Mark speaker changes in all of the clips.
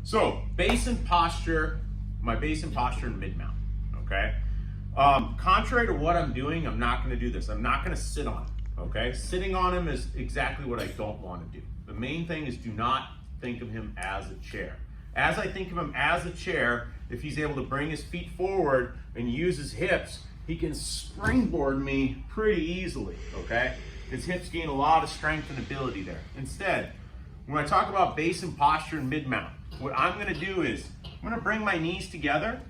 Speaker 1: So base and posture, my base and posture and mid-mount, okay? Contrary to what I'm doing, I'm not gonna do this. I'm not gonna sit on him, okay? Sitting on him is exactly what I don't wanna do. The main thing is do not think of him as a chair. As I think of him as a chair, if he's able to bring his feet forward and use his hips, he can springboard me pretty easily, okay? His hips gain a lot of strength and ability there. Instead, when I talk about base and posture and mid-mount, what I'm gonna do is, I'm gonna bring my knees together,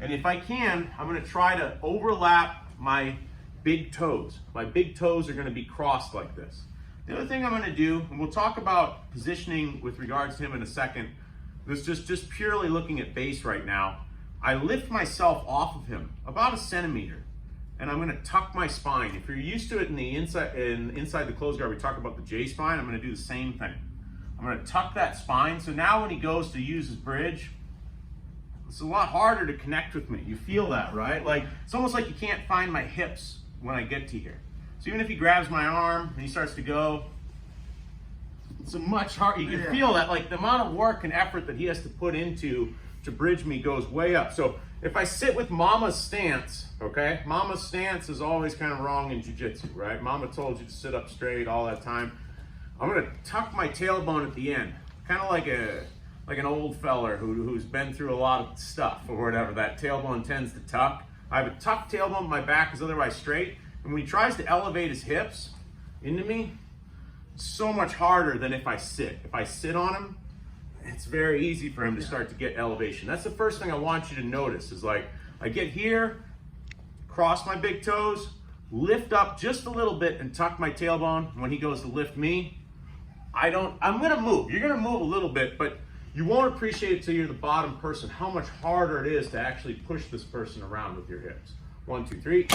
Speaker 1: and if I can, I'm gonna try to overlap my big toes. My big toes are gonna be crossed like this. The other thing I'm gonna do, and we'll talk about positioning with regards to him in a second, this just purely looking at base right now, I lift myself off of him about 1 centimeter, and I'm gonna tuck my spine. If you're used to it in the inside the closed guard, we talk about the J spine, I'm gonna do the same thing. I'm gonna tuck that spine, so now when he goes to use his bridge, it's a lot harder to connect with me. You feel that, right? Like, it's almost like you can't find my hips when I get to here. So even if he grabs my arm and he starts to go, it's a much harder, you can feel that, like the amount of work and effort that he has to put into to bridge me goes way up. So if I sit with Mama's stance, okay? Mama's stance is always kind of wrong in jiu-jitsu, right? Mama told you to sit up straight all that time. I'm gonna tuck my tailbone at the end, kind of like an old feller who's been through a lot of stuff or whatever. That tailbone tends to tuck. I have a tucked tailbone, my back is otherwise straight, and when he tries to elevate his hips into me, it's so much harder than if I sit. If I sit on him, it's very easy for him to start to get elevation. That's the first thing I want you to notice is, like, I get here, cross my big toes, lift up just a little bit and tuck my tailbone. When he goes to lift me, I'm gonna move. You're gonna move a little bit, but you won't appreciate it till you're the bottom person how much harder it is to actually push this person around with your hips. 1, 2, 3.